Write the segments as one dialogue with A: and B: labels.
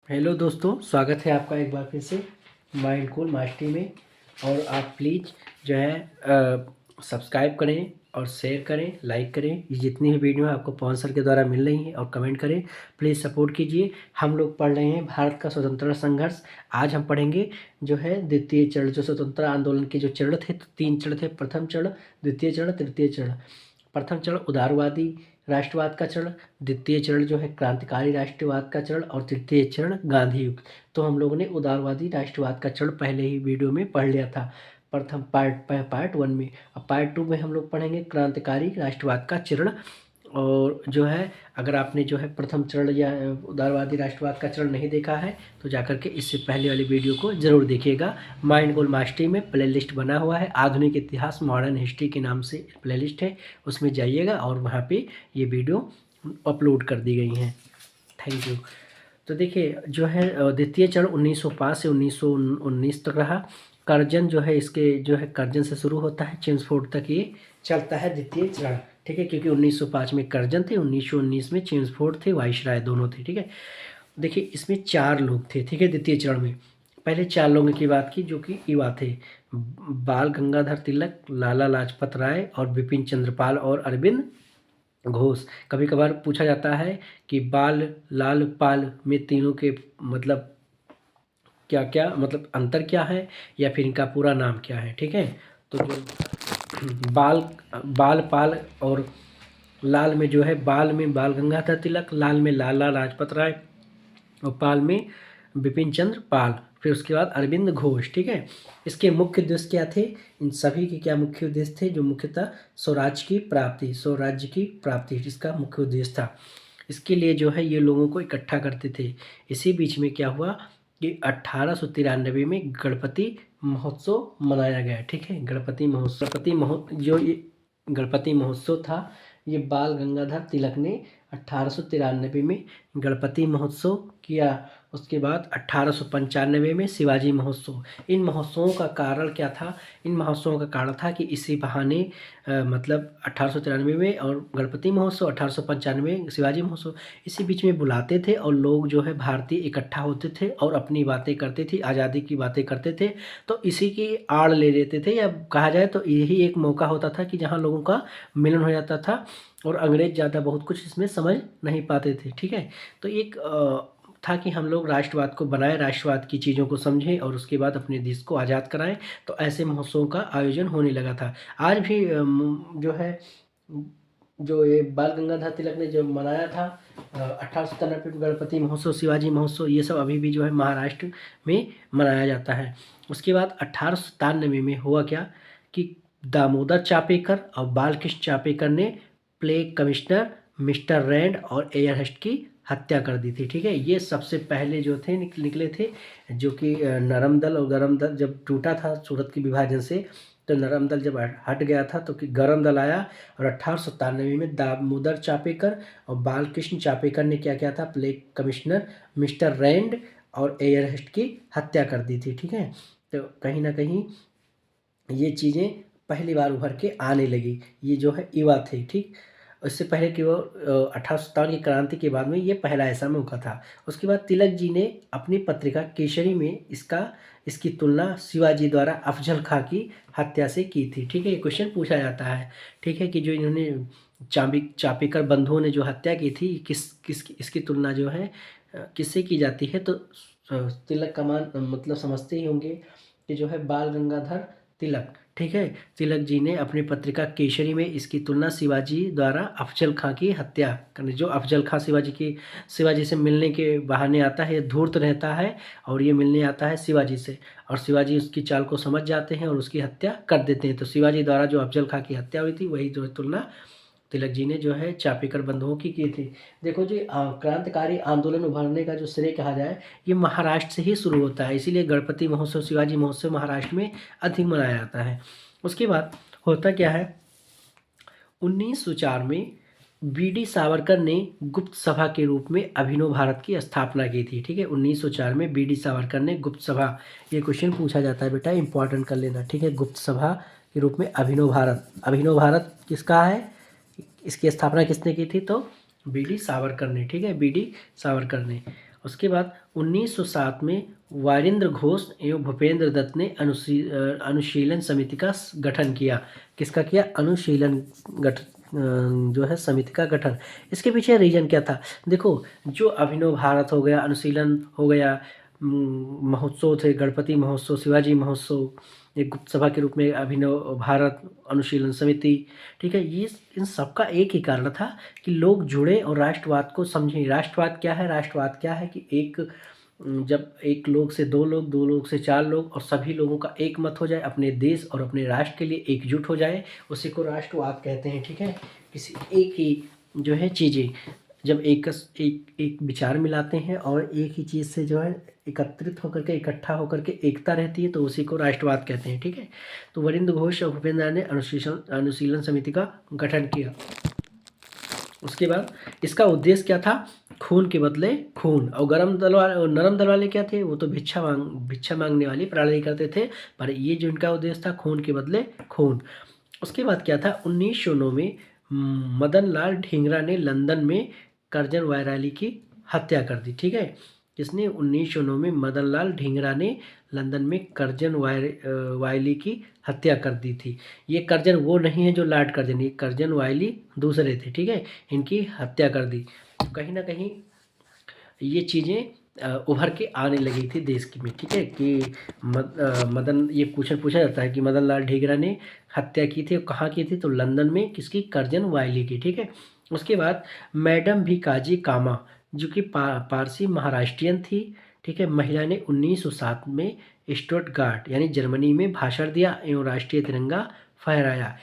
A: Hello दोस्तों, स्वागत है आपका एक बार फिर से माइंड कूल मास्टरी में। और आप प्लीज़ जो है सब्सक्राइब करें और शेयर करें, लाइक करें। ये जितनी भी वीडियो है आपको पवन सर के द्वारा मिल रही हैं, और कमेंट करें। प्लीज़ सपोर्ट कीजिए। हम लोग पढ़ रहे हैं भारत का स्वतंत्रता संघर्ष। आज हम पढ़ेंगे जो है द्वितीय चरण, जो स्वतंत्रता आंदोलन के जो चरण थे, तो 3 चरण थे। प्रथम चरण, द्वितीय चरण, तृतीय चरण। प्रथम चरण उदारवादी राष्ट्रवाद का चरण, द्वितीय चरण जो है क्रांतिकारी राष्ट्रवाद का चरण, और तृतीय चरण गांधी युग। तो हम लोगों ने उदारवादी राष्ट्रवाद का चरण पहले ही वीडियो में पढ़ लिया था, प्रथम पार्ट 1 में। अब पार्ट 2 में हम लोग पढ़ेंगे क्रांतिकारी राष्ट्रवाद का चरण। और जो है, अगर आपने जो है प्रथम चरण या उदारवादी राष्ट्रवाद का चरण नहीं देखा है, तो जाकर के इससे पहले वाली वीडियो को ज़रूर देखिएगा। माइंड गोल मास्टरी में प्लेलिस्ट बना हुआ है, आधुनिक इतिहास मॉडर्न हिस्ट्री के नाम से प्लेलिस्ट है, उसमें जाइएगा और वहाँ पे ये वीडियो अपलोड कर दी गई हैं। Thank you. तो देखिए जो है द्वितीय चरण 1905 से 1919 तक रहा। करजन जो है, इसके जो है करजन से शुरू होता है, चेम्सफोर्ड तक ये चलता है द्वितीय चरण। ठीक है, क्योंकि 1905 में करजन थे, 1919 में चेम्सफोर्ड थे, वाइसराय दोनों थे। ठीक है, देखिए इसमें 4 लोग थे। ठीक है, द्वितीय चरण में पहले 4 लोगों की बात की, जो कि युवा थे। बाल गंगाधर तिलक, लाला लाजपत राय और बिपिन चंद्रपाल और अरविंद घोष। कभी कभार पूछा जाता है कि बाल लाल पाल में तीनों के मतलब क्या क्या, मतलब अंतर क्या है, या फिर इनका पूरा नाम क्या है। ठीक है, तो जो बाल बाल पाल और लाल में जो है, बाल में बाल गंगाधर तिलक, लाल में लाला लाजपत राय और पाल में बिपिन चंद्र पाल, फिर उसके बाद अरविंद घोष। ठीक है, इसके मुख्य उद्देश्य क्या थे, इन सभी के क्या मुख्य उद्देश्य थे, जो मुख्यतः स्वराज्य की प्राप्ति जिसका मुख्य उद्देश्य था। इसके लिए जो है ये लोगों को इकट्ठा करते थे। इसी बीच में क्या हुआ कि 1893 में गणपति महोत्सव मनाया गया। ठीक है, गणपति महोत्सव था, ये बाल गंगाधर तिलक ने 1893 में गणपति महोत्सव किया। उसके बाद 1895 में शिवाजी महोत्सव। इन महोत्सवों का कारण क्या था, इन महोत्सवों का कारण था कि इसी बहाने मतलब 1893 में और गणपति महोत्सव, 1895 में शिवाजी महोत्सव, इसी बीच में बुलाते थे और लोग जो है भारतीय इकट्ठा होते थे और अपनी बातें करते थे, आज़ादी की बातें करते थे। तो इसी की आड़ ले लेते थे, या कहा जाए तो यही एक मौका होता था कि जहाँ लोगों का मिलन हो जाता था, और अंग्रेज ज़्यादा बहुत कुछ इसमें समझ नहीं पाते थे। ठीक है, तो एक था कि हम लोग राष्ट्रवाद को बनाएं, राष्ट्रवाद की चीज़ों को समझें और उसके बाद अपने देश को आज़ाद कराएं। तो ऐसे महोत्सवों का आयोजन होने लगा था। आज भी जो है, जो ये बाल गंगाधर तिलक ने जो मनाया था 1897 में गणपति महोत्सव, शिवाजी महोत्सव, ये सब अभी भी जो है महाराष्ट्र में मनाया जाता है। उसके बाद 1897 में हुआ क्या कि दामोदर चापेकर और बालकृष्ण चापेकर ने प्लेग कमिश्नर मिस्टर रैंड और एयरहस्ट की हत्या कर दी थी। ठीक है, ये सबसे पहले जो थे निकले थे, जो कि नरम दल और गरम दल जब टूटा था सूरत के विभाजन से, तो नरम दल जब हट गया था तो कि गरम दल आया, और 1897 में दामोदर चापेकर और बालकृष्ण चापेकर ने क्या किया था, प्लेग कमिश्नर मिस्टर रैंड और एयरहस्ट की हत्या कर दी थी। ठीक है, तो कहीं ना कहीं ये चीज़ें पहली बार उभर के आने लगी। ये जो है युवा थे। ठीक, इससे पहले कि वो 1857 की क्रांति के बाद में ये पहला ऐसा मौका था। उसके बाद तिलक जी ने अपनी पत्रिका केसरी में इसकी तुलना शिवाजी द्वारा अफजल खां की हत्या से की थी। ठीक है, ये क्वेश्चन पूछा जाता है। ठीक है, कि जो इन्होंने चापेकर बंधुओं ने जो हत्या की थी, इसकी तुलना जो है किससे की जाती है, तो तिलक का मान मतलब समझते ही होंगे कि जो है बाल गंगाधर तिलक। ठीक है, तिलक जी ने अपनी पत्रिका केसरी में इसकी तुलना शिवाजी द्वारा अफजल खां की हत्या करने, जो अफजल खां शिवाजी से मिलने के बहाने आता है, ये धूर्त रहता है और ये मिलने आता है शिवाजी से, और शिवाजी उसकी चाल को समझ जाते हैं और उसकी हत्या कर देते हैं। तो शिवाजी द्वारा जो अफजल खां की हत्या हुई थी, वही जो तुलना तिलक जी ने जो है चापेकर बंधुओं की थी। देखो जी, क्रांतिकारी आंदोलन उभरने का जो श्रेय कहा जाए, ये महाराष्ट्र से ही शुरू होता है, इसीलिए गणपति महोत्सव, शिवाजी महोत्सव महाराष्ट्र में अधिक मनाया जाता है। उसके बाद होता क्या है, 1904 में बी.डी. सावरकर ने गुप्त सभा के रूप में अभिनव भारत की स्थापना की थी। ठीक है, 1904 में बी.डी. सावरकर ने गुप्त सभा, ये क्वेश्चन पूछा जाता है बेटा, इंपॉर्टेंट कर लेना। ठीक है, गुप्त सभा के रूप में अभिनव भारत किसका है, इसकी स्थापना किसने की थी, तो बी.डी. सावरकर ने। ठीक है, बी.डी. सावरकर ने। उसके बाद 1907 में वारिंद्र घोष एवं भूपेंद्र दत्त ने अनुशीलन समिति का गठन किया। किसका किया? अनुशीलन जो है समिति का गठन। इसके पीछे रीजन क्या था? देखो, जो अभिनव भारत हो गया, अनुशीलन हो गया, महोत्सव थे, गणपति महोत्सव, शिवाजी महोत्सव, एक गुप्त सभा के रूप में अभिनव भारत, अनुशीलन समिति, ठीक है, ये इन सबका एक ही कारण था कि लोग जुड़े और राष्ट्रवाद को समझें। राष्ट्रवाद क्या है? राष्ट्रवाद क्या है कि जब एक लोग से दो लोग, दो लोग से चार लोग और सभी लोगों का एक मत हो जाए, अपने देश और अपने राष्ट्र के लिए एकजुट हो जाए, उसी को राष्ट्रवाद कहते हैं। ठीक है, किसी एक ही जो है चीज़ें जब एक विचार मिलाते हैं और एक ही चीज़ से जो है एकत्रित होकर के, इकट्ठा होकर के एकता रहती है, तो उसी को राष्ट्रवाद कहते हैं। ठीक है, तो वरिंद्र घोष और भूपेंद्र ने अनुशीलन समिति का गठन किया। उसके बाद इसका उद्देश्य क्या था? खून के बदले खून। और नरम दल वाले क्या थे? वो तो भिक्षा मांगने वाली प्रणाली करते थे, पर ये जो इनका उद्देश्य था, खून के बदले खून। उसके बाद क्या था? 1909 में मदन लाल ढींगरा ने लंदन में कर्जन वायराली की हत्या कर दी। ठीक है, जिसने 1909 में मदन लाल ढींगरा ने लंदन में कर्जन वायली की हत्या कर दी थी। ये कर्जन वो नहीं है जो लॉर्ड कर्जन, ये कर्जन वायली दूसरे थे। ठीक है, इनकी हत्या कर दी। कहीं ना कहीं ये चीज़ें उभर के आने लगी थी देश की में। ठीक है, कि मदन, ये पूछा जाता है कि मदन लाल ढींगरा ने हत्या की थी, कहाँ की थी? तो लंदन में। किसकी? कर्जन वायली की। ठीक है, उसके बाद मैडम भिकाजी कामा, जो कि पारसी महाराष्ट्रियन थी। ठीक है, महिला ने 1907 में स्टुटगार्ट यानी जर्मनी में भाषण दिया एवं राष्ट्रीय तिरंगा फहराया।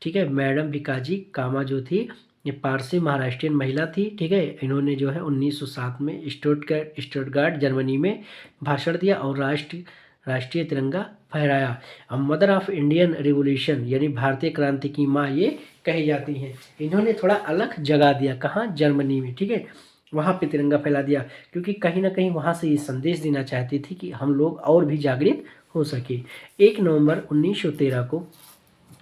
A: ठीक है, मैडम भिकाजी कामा जो थी, ये पारसी महाराष्ट्रियन महिला थी। ठीक है, इन्होंने जो है 1907 में स्टुटगार्ट जर्मनी में भाषण दिया और राष्ट्रीय तिरंगा फहराया। अब मदर ऑफ इंडियन रिवोल्यूशन यानी भारतीय क्रांति की माँ ये कही जाती हैं। इन्होंने थोड़ा अलग जगह दिया। कहाँ? जर्मनी में। ठीक है, वहाँ पे तिरंगा फैला दिया, क्योंकि कहीं ना कहीं वहाँ से ये संदेश देना चाहती थी कि हम लोग और भी जागृत हो सके। 1 नवंबर 1913 को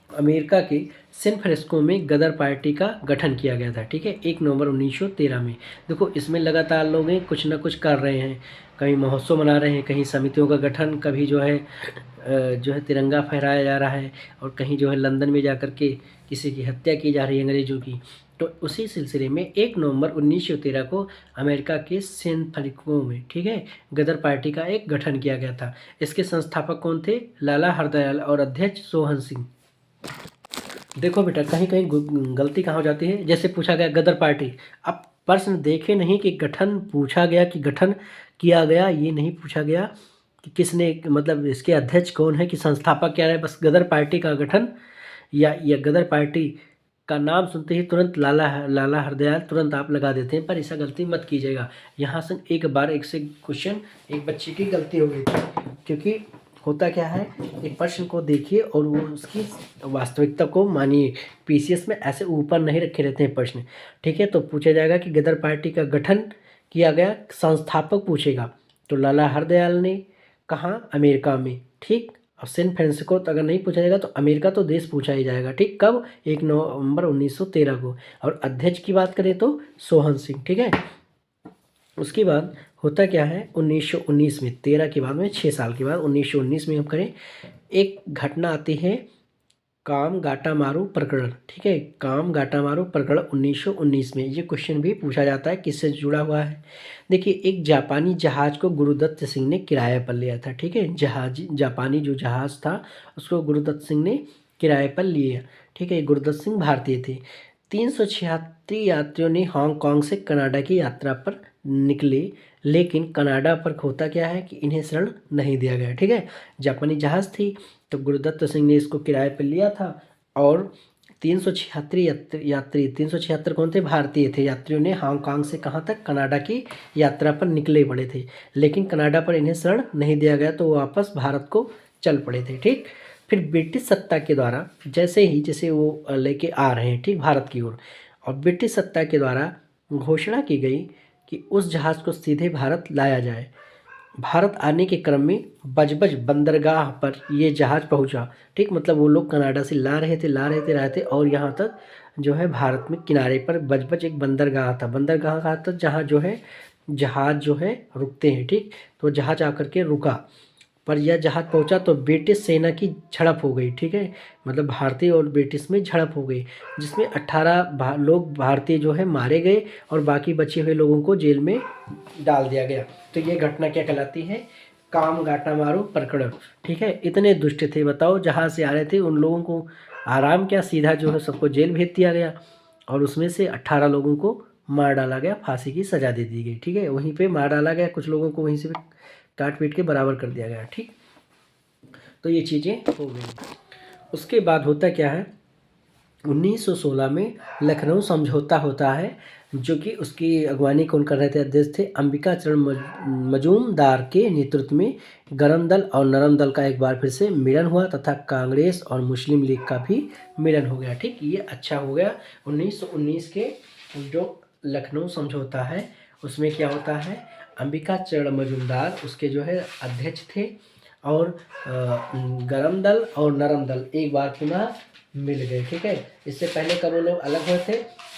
A: अमेरिका के सैन फ्रांसिस्को में गदर पार्टी का गठन किया गया था। ठीक है, 1 नवंबर 1913 में। देखो, इसमें लगातार लोग कुछ ना कुछ कर रहे हैं, कहीं महोत्सव मना रहे हैं, कहीं समितियों का गठन, कभी जो है तिरंगा फहराया जा रहा है, और कहीं जो है लंदन में जाकर के किसी की हत्या की जा रही है अंग्रेजों की। तो उसी सिलसिले में 1 नवंबर 1913 को अमेरिका के सैन फ्रांसिस्को में, ठीक है, गदर पार्टी का एक गठन किया गया था। इसके संस्थापक कौन थे? लाला हरदयाल और अध्यक्ष सोहन सिंह। देखो बेटा, कहीं कहीं गलती कहाँ हो जाती है। जैसे पूछा गया गदर पार्टी, अब प्रश्न देखे नहीं कि गठन पूछा गया कि गठन किया गया, ये नहीं पूछा गया कि किसने, मतलब इसके अध्यक्ष कौन है, कि संस्थापक क्या है। बस गदर पार्टी का गठन या गदर पार्टी का नाम सुनते ही तुरंत लाला हरदयाल तुरंत आप लगा देते हैं, पर ऐसा गलती मत कीजिएगा। यहाँ से एक से क्वेश्चन एक बच्चे की गलती हो गई थी, क्योंकि होता क्या है, एक प्रश्न को देखिए और वो उसकी वास्तविकता को मानिए। पीसीएस में ऐसे ऊपर नहीं रखे रहते हैं प्रश्न। ठीक है, तो पूछा जाएगा कि गदर पार्टी का गठन किया गया, संस्थापक पूछेगा, तो लाला हरदयाल ने। कहाँ? अमेरिका में। ठीक, और सैन फ्रांसिस्को तो अगर नहीं पूछा जाएगा तो अमेरिका तो देश पूछा ही जाएगा। ठीक, कब? 1 नवंबर 1913 को। और अध्यक्ष की बात करें तो सोहन सिंह। ठीक है, उसके बाद होता क्या है, 1919 में, 13 के बाद में 6 साल के बाद 1919 में हम करें, एक घटना आती है, काम गाटामारू प्रकरण। ठीक है, काम गाटामारू प्रकरण 1919 में। ये क्वेश्चन भी पूछा जाता है, किससे जुड़ा हुआ है। देखिए, एक जापानी जहाज को गुरुदत्त सिंह ने किराए पर लिया था। ठीक है, जापानी जो जहाज था उसको गुरुदत्त सिंह ने किराए पर लिया। ठीक है, गुरुदत्त सिंह भारतीय थे। 376 यात्रियों ने हांगकांग से कनाडा की यात्रा पर निकले, लेकिन कनाडा पर होता क्या है कि इन्हें शरण नहीं दिया गया। ठीक है, जापानी जहाज़ थी, तो गुरुदत्त सिंह ने इसको किराए पर लिया था, और 376 कौन थे? भारतीय थे। यात्रियों ने हांगकांग से कहाँ तक? कनाडा की यात्रा पर निकले पड़े थे, लेकिन कनाडा पर इन्हें शरण नहीं दिया गया, तो वापस भारत को चल पड़े थे। ठीक, फिर ब्रिटिश सत्ता के द्वारा जैसे वो लेके आ रहे हैं, ठीक, भारत की ओर, और ब्रिटिश सत्ता के द्वारा घोषणा की गई कि उस जहाज़ को सीधे भारत लाया जाए। भारत आने के क्रम में बजबज बंदरगाह पर ये जहाज़ पहुंचा। ठीक, मतलब वो लोग कनाडा से ला रहे थे और यहाँ तक जो है भारत में किनारे पर बजबज एक बंदरगाह था। बंदरगाह कहा था जहाँ जो है जहाज जो है रुकते हैं, ठीक। तो जहाज आकर के रुका, पर यह जहाज पहुंचा तो ब्रिटिश सेना की झड़प हो गई, ठीक है। मतलब भारतीय और ब्रिटिश में झड़प हो गई, जिसमें 18 लोग भारतीय जो है मारे गए और बाकी बचे हुए लोगों को जेल में डाल दिया गया। तो ये घटना क्या कहलाती है? काम गाटा मारो प्रकरण, ठीक है। इतने दुष्ट थे, बताओ, जहाँ से आ रहे थे उन लोगों को आराम क्या, सीधा जो है सबको जेल भेज दिया गया और उसमें से 18 लोगों को मार डाला गया, फांसी की सजा दे दी गई, ठीक है। वहीं पे मार डाला गया, कुछ लोगों को वहीं से काट पीट के बराबर कर दिया गया, ठीक। तो ये चीज़ें हो गई। उसके बाद होता क्या है, 1916 में लखनऊ समझौता होता है, जो कि उसकी अगवानी कौन कर रहे थे? अध्यक्ष थे अंबिका चरण मजूमदार के नेतृत्व में। गरम दल और नरम दल का एक बार फिर से मिलन हुआ तथा कांग्रेस और मुस्लिम लीग का भी मिलन हो गया, ठीक। ये अच्छा हो गया। 1919 के जो लखनऊ समझौता है उसमें क्या होता है, अंबिका चरण मजूमदार उसके जो है अध्यक्ष थे और गरम दल और नरम दल एक बार पुनः मिल गए, ठीक है। इससे पहले कब वो लोग अलग हुए थे?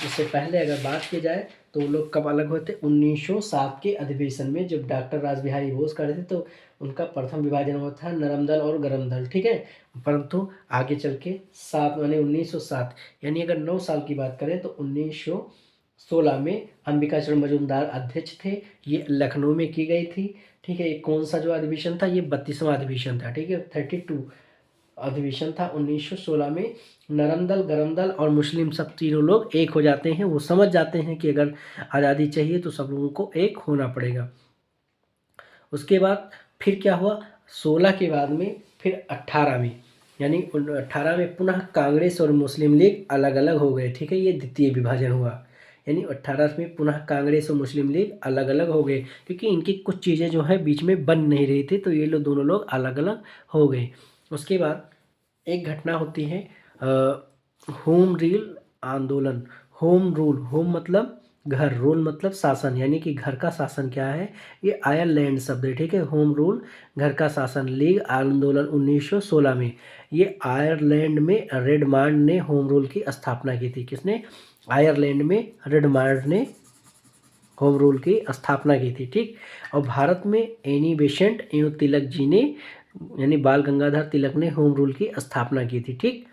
A: इससे पहले अगर बात की जाए तो वो लोग कब अलग हुए थे? 1907 के अधिवेशन में, जब डॉक्टर रासबिहारी बोस कर रहे थे तो उनका प्रथम विभाजन हुआ था नरम दल और गरम दल, ठीक है। परंतु आगे चल के 7 यानी 1907 यानी अगर 9 साल की बात करें तो 1916 में अंबिका चरण मजूमदार अध्यक्ष थे। ये लखनऊ में की गई थी, ठीक है। ये कौन सा जो अधिवेशन था? ये 32वां अधिवेशन था, ठीक है। 32 अधिवेशन था 1916 में। नरम दल, गरम दल और मुस्लिम सब तीनों लोग एक हो जाते हैं। वो समझ जाते हैं कि अगर आज़ादी चाहिए तो सब लोगों को एक होना पड़ेगा। उसके बाद फिर क्या हुआ, 16 के बाद में फिर 18 में, यानी 18 में पुनः कांग्रेस और मुस्लिम लीग अलग अलग हो गए, ठीक है। ये द्वितीय विभाजन हुआ, यानी 18 में पुनः कांग्रेस और मुस्लिम लीग अलग अलग हो गए, क्योंकि इनकी कुछ चीज़ें जो है बीच में बन नहीं रही थी, तो ये लोग दोनों लोग अलग अलग हो गए। उसके बाद एक घटना होती है होम रूल आंदोलन। होम रूल, होम मतलब घर, रूल मतलब शासन, यानी कि घर का शासन क्या है? ये आयरलैंड शब्द है, ठीक है। होम रूल घर का शासन, लीग आंदोलन 1916 में। ये आयरलैंड में रेडमांड ने होम रूल की स्थापना की थी। किसने? आयरलैंड में रेडमांड ने होम रूल की स्थापना की थी, ठीक। और भारत में एनी बेसेंट एवं तिलक जी ने, यानी बाल गंगाधर तिलक ने होम रूल की स्थापना की थी, ठीक।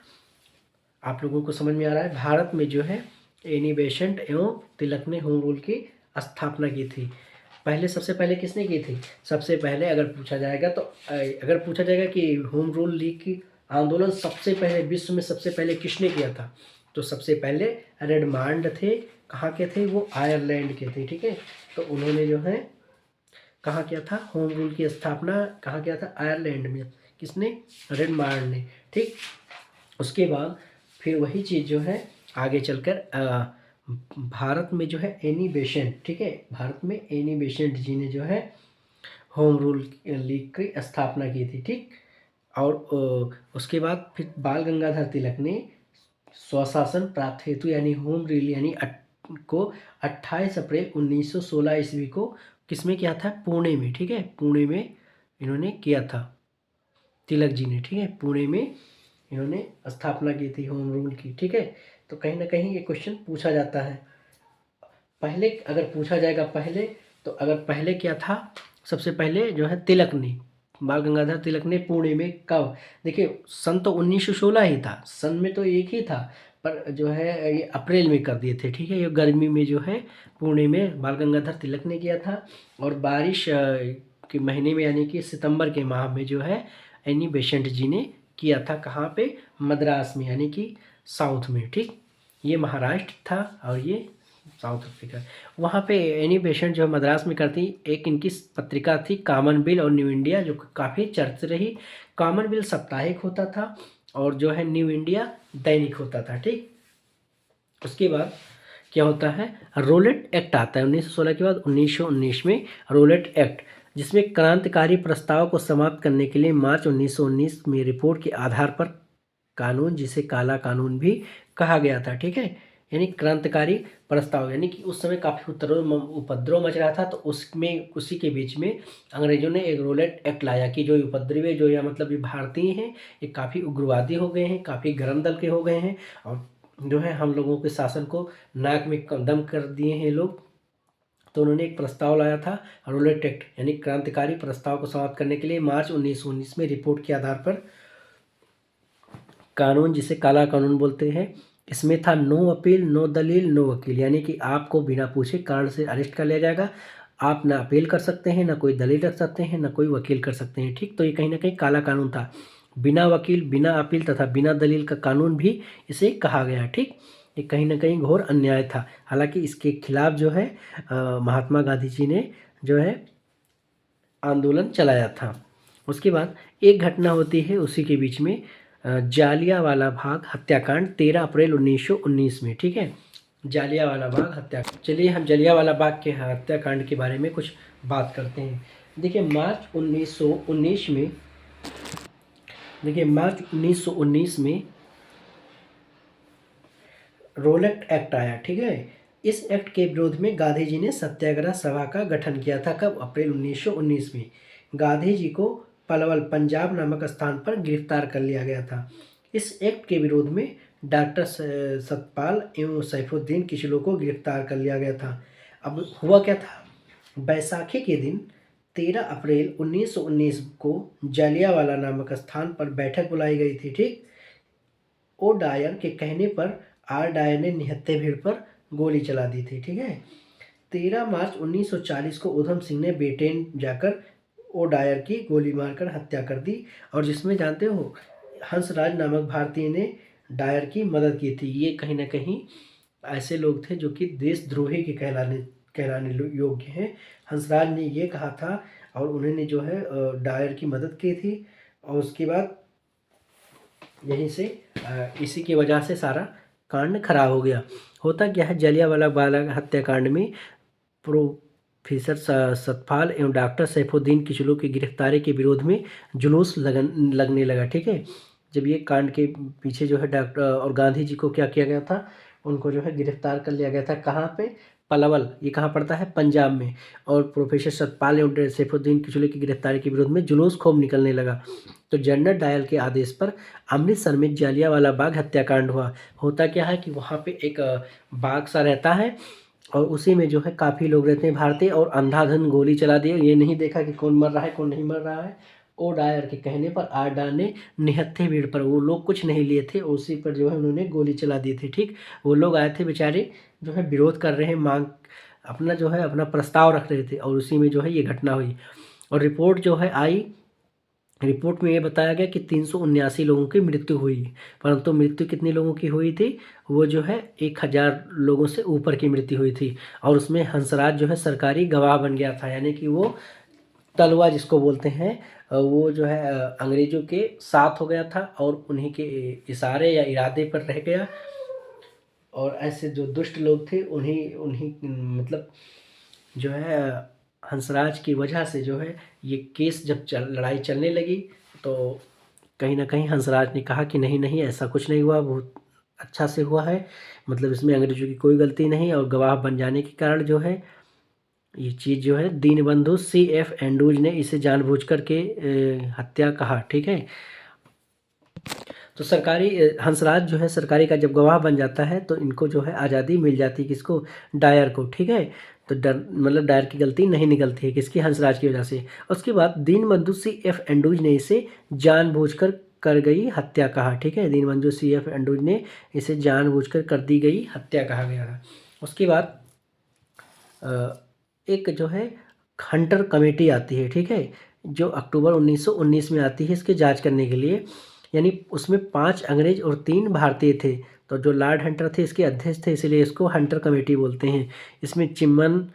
A: आप लोगों को समझ में आ रहा है? भारत में जो है एनी बेसेंट एवं तिलक ने होम रूल की स्थापना की थी। पहले, सबसे पहले किसने की थी? सबसे पहले अगर पूछा जाएगा तो अगर पूछा जाएगा कि होम रूल लीग की आंदोलन सबसे पहले विश्व में सबसे पहले किसने किया था, तो सबसे पहले रेडमांड थे। कहाँ के थे वो? आयरलैंड के थे, ठीक है। तो उन्होंने जो है कहाँ किया था होम रूल की स्थापना? कहाँ किया था? आयरलैंड में। किसने? रेडमांड ने, ठीक। उसके बाद फिर वही चीज़ जो है आगे चलकर भारत में जो है एनी बेसेंट, ठीक है, भारत में एनी बेसेंट जी ने जो है होम रूल लीग की स्थापना की थी, ठीक। और उसके बाद फिर बाल गंगाधर तिलक ने स्वशासन प्राप्त हेतु यानी होम रूल यानी को 28 अप्रैल 1916 ईस्वी को किसमें किया था? पुणे में, ठीक है। पुणे में इन्होंने किया था, तिलक जी ने, ठीक है। पुणे में इन्होंने स्थापना की थी होम रूल की, ठीक है। तो कहीं ना कहीं ये क्वेश्चन पूछा जाता है। पहले अगर पूछा जाएगा पहले, तो अगर पहले क्या था, सबसे पहले जो है तिलक ने, बाल गंगाधर तिलक ने पुणे में कब? देखिए सन तो 1916 ही था, सन में तो एक ही था, पर जो है ये अप्रैल में कर दिए थे, ठीक है। ये गर्मी में जो है पुणे में बाल गंगाधर तिलक ने किया था। और बारिश के महीने में यानी कि सितंबर के माह में जो है एनी बेसेंट जी ने किया था। कहाँ पे? मद्रास में, यानी कि साउथ में, ठीक। ये महाराष्ट्र था और ये साउथ अफ्रीका। वहाँ पे एनी बेसेंट जो मद्रास में करती, एक इनकी पत्रिका थी कॉमनवेल्थ और न्यू इंडिया, जो काफ़ी चर्चित रही। कॉमनवेल्थ साप्ताहिक होता था और जो है न्यू इंडिया दैनिक होता था, ठीक। उसके बाद क्या होता है, रोलेट एक्ट आता है 1916 के बाद। 1919 में रोलेट एक्ट, जिसमें क्रांतिकारी प्रस्ताव को समाप्त करने के लिए मार्च 1919 में रिपोर्ट के आधार पर कानून, जिसे काला कानून भी कहा गया था, ठीक है। यानी क्रांतिकारी प्रस्ताव, यानी कि उस समय काफ़ी उपद्रव मच रहा था, तो उसमें उसी के बीच में अंग्रेजों ने एक रोलेट एक्ट लाया कि जो उपद्रवी जो या मतलब ये भारतीय हैं, ये काफ़ी उग्रवादी हो गए हैं, काफ़ी गरम दल के हो गए हैं और जो है हम लोगों के शासन को नाक में दम कर दिए हैं लोग, तो उन्होंने एक प्रस्ताव लाया था रोलेट एक्ट यानी क्रांतिकारी प्रस्ताव को समाप्त करने के लिए मार्च 1919 में रिपोर्ट के आधार पर कानून, जिसे काला कानून बोलते हैं, इसमें था नो अपील, नो दलील, नो वकील, यानी कि आपको बिना पूछे कारण से अरेस्ट कर लिया जाएगा। आप ना अपील कर सकते हैं, ना कोई दलील रख सकते हैं, ना कोई वकील कर सकते हैं। ठीक, तो ये कहीं ना कहीं काला कानून था। बिना वकील, बिना अपील तथा बिना दलील का कानून भी इसे कहा गया। ठीक, ये कहीं ना कहीं घोर अन्याय था। हालांकि इसके खिलाफ जो है महात्मा गांधी जी ने जो है आंदोलन चलाया था। उसके बाद एक घटना होती है उसी के बीच में, जालियांवाला बाग हत्याकांड 13 अप्रैल 1919 में। ठीक है, जालियांवाला बाग हत्याकांड। चलिए हम जालियांवाला बाग के हत्याकांड के बारे में कुछ बात करते हैं। देखिए मार्च 1919 में रोलेट एक्ट आया। ठीक है, इस एक्ट के विरोध में गांधी जी ने सत्याग्रह सभा का गठन किया था। कब? अप्रैल 1919 में। गांधी जी को पलवल पंजाब नामक स्थान पर गिरफ्तार कर लिया गया था। इस एक्ट के विरोध में डॉक्टर सतपाल एवं सैफुद्दीन किचलू को गिरफ्तार कर लिया गया था। अब हुआ क्या था? बैसाखी के दिन 13 अप्रैल 1919 को जालियांवाला नामक स्थान पर बैठक बुलाई गई थी। ठीक, ओ डायर के कहने पर आर डायर ने निहत्थे भीड़ पर गोली चला दी थी। ठीक है, 13 मार्च 1940 को उधम सिंह ने बेटेन जाकर ओ डायर की गोली मारकर हत्या कर दी, और जिसमें जानते हो हंसराज नामक भारतीय ने डायर की मदद की थी। ये कहीं ना कहीं ऐसे लोग थे जो कि देशद्रोही के कहलाने योग्य हैं। हंसराज ने ये कहा था और उन्होंने जो है डायर की मदद की थी, और उसके बाद यहीं से इसी की वजह से सारा कांड खराब हो गया। होता क्या है, जालियांवाला बाग हत्याकांड में प्रोफेसर सतपाल एवं डॉक्टर सैफुद्दीन किचलू की गिरफ्तारी के विरोध में जुलूस लगने लगा। ठीक है, जब ये कांड के पीछे जो है डॉक्टर और गांधी जी को क्या किया गया था, उनको जो है गिरफ्तार कर लिया गया था। कहाँ पे? पलवल, ये कहाँ पड़ता है? पंजाब में। और प्रोफेसर सतपाल एवं सैफुद्दीन किचलू की गिरफ्तारी के विरोध में जुलूस खूब निकलने लगा। तो जनरल डायल के आदेश पर अमृतसर में जालियांवाला बाग हत्याकांड हुआ। होता क्या है कि वहाँ पे एक बाग सा रहता है, और उसी में जो है काफ़ी लोग रहते हैं भारतीय, और अंधाधुंध गोली चला दिए। ये नहीं देखा कि कौन मर रहा है कौन नहीं मर रहा है। ओ डायर के कहने पर आर डायर ने निहत्थे भीड़ पर, वो लोग कुछ नहीं लिए थे, उसी पर जो है उन्होंने गोली चला दी थी। ठीक, वो लोग आए थे बेचारे जो है विरोध कर रहे हैं, मांग अपना जो है अपना प्रस्ताव रख रहे थे, और उसी में जो है ये घटना हुई। और रिपोर्ट जो है आई, रिपोर्ट में ये बताया गया कि 379 लोगों की मृत्यु हुई, परंतु मृत्यु कितने लोगों की हुई थी? वो जो है 1000 लोगों से ऊपर की मृत्यु हुई थी। और उसमें हंसराज जो है सरकारी गवाह बन गया था, यानी कि वो तलवा जिसको बोलते हैं, वो जो है अंग्रेजों के साथ हो गया था, और उन्हीं के इशारे या इरादे पर रह गया। और ऐसे जो दुष्ट लोग थे उन्हीं उन्हीं मतलब जो है हंसराज की वजह से जो है ये केस जब लड़ाई चलने लगी, तो कहीं ना कहीं हंसराज ने कहा कि नहीं नहीं, ऐसा कुछ नहीं हुआ, बहुत अच्छा से हुआ है, मतलब इसमें अंग्रेजों की कोई गलती नहीं। और गवाह बन जाने के कारण जो है ये चीज़ जो है दीनबंधु C.F. एंड्रूज ने इसे जानबूझकर के हत्या कहा। ठीक है, तो सरकारी हंसराज जो है सरकारी का जब गवाह बन जाता है तो इनको जो है आज़ादी मिल जाती है। किसको? डायर को। ठीक है, तो मतलब डायर की गलती नहीं निकलती है, किसकी? हंसराज की वजह से। उसके बाद दीनबंधु C.F. एंड्रूज ने इसे जानबूझकर कर गई हत्या कहा। ठीक है, दीनबंधु C.F. एंड्रूज ने इसे जानबूझकर कर दी गई हत्या कहा गया था। उसके बाद एक जो है हंटर कमेटी आती है। ठीक है, जो अक्टूबर 1919 में आती है इसकी जांच करने के लिए, यानी उसमें 5 अंग्रेज और 3 भारतीय थे। तो जो लॉर्ड हंटर थे इसके अध्यक्ष थे, इसलिए इसको हंटर कमेटी बोलते हैं। इसमें चिमन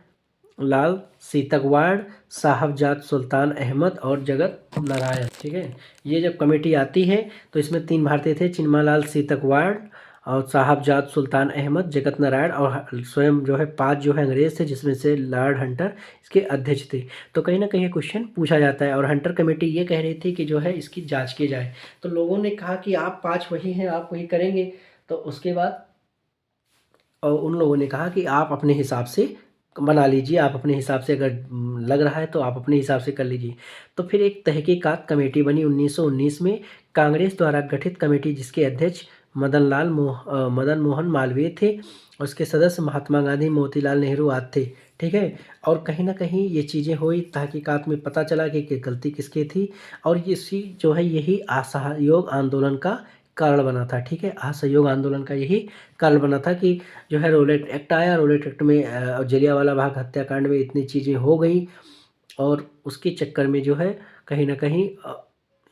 A: लाल सीतकवाड़, साहबजाद सुल्तान अहमद और जगत नारायण। ठीक है, ये जब कमेटी आती है तो इसमें 3 भारतीय थे, चिन्मालाल सीतकवाड़ और साहबजाद सुल्तान अहमद, जगत नारायण, और स्वयं जो है 5 जो है अंग्रेज थे, जिसमें से लॉर्ड हंटर इसके अध्यक्ष थे। तो कहीं ना कहीं क्वेश्चन पूछा जाता है, और हंटर कमेटी ये कह रही थी कि जो है इसकी जांच की जाए। तो लोगों ने कहा कि आप 5 वही हैं, आप वही करेंगे। तो उसके बाद और उन लोगों ने कहा कि आप अपने हिसाब से बना लीजिए, आप अपने हिसाब से अगर लग रहा है तो आप अपने हिसाब से कर लीजिए। तो फिर एक तहकीकात कमेटी बनी 1919 में, कांग्रेस द्वारा गठित कमेटी, जिसके अध्यक्ष मदन मोहन मालवीय थे। उसके सदस्य महात्मा गांधी, मोतीलाल नेहरू आदि थे। ठीक है। और कहीं न कहीं ये चीज़ें हुई, तहकीकात में पता चला कि गलती किसकी थी और इसी जो है यही असहयोग आंदोलन का कारण बना था, ठीक है। असहयोग आंदोलन का यही कारण बना था कि जो है रोलेट एक्ट आया, रोलेट एक्ट में जलियांवाला बाग हत्याकांड में इतनी चीज़ें हो गई और उसके चक्कर में जो है कहीं न कहीं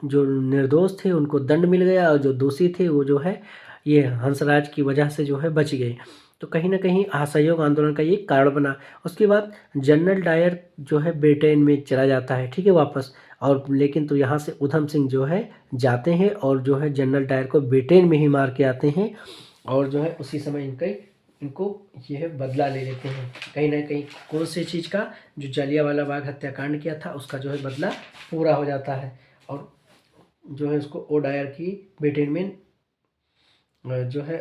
A: जो निर्दोष थे उनको दंड मिल गया और जो दोषी थे वो जो है ये हंसराज की वजह से जो है बच गए। तो कहीं न कहीं असहयोग आंदोलन का ये कारण बना। उसके बाद जनरल डायर जो है ब्रिटेन में चला जाता है, ठीक है, वापस। और लेकिन तो यहाँ से ऊधम सिंह जो है जाते हैं और जो है जनरल डायर को ब्रिटेन में ही मार के आते हैं और जो है उसी समय इनको ये है बदला ले लेते हैं। कहीं न कहीं कौन सी चीज़ का, जो जलियांवाला बाग हत्याकांड किया था उसका जो है बदला पूरा हो जाता है और जो है उसको ओडायर की ब्रिटेन में जो है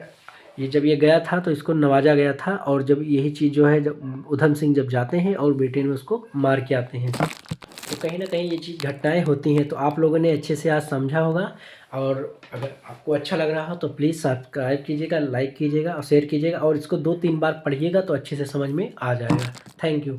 A: ये जब ये गया था तो इसको नवाजा गया था और जब यही चीज़ जो है जब ऊधम सिंह जब जाते हैं और ब्रिटेन में उसको मार के आते हैं। तो कहीं न कहीं ये चीज़ घटनाएँ होती हैं। तो आप लोगों ने अच्छे से आज समझा होगा और अगर आपको अच्छा लग रहा हो तो प्लीज़ सब्सक्राइब कीजिएगा, लाइक कीजिएगा और शेयर कीजिएगा और इसको 2-3 बार पढ़िएगा तो अच्छे से समझ में आ जाएगा। Thank you.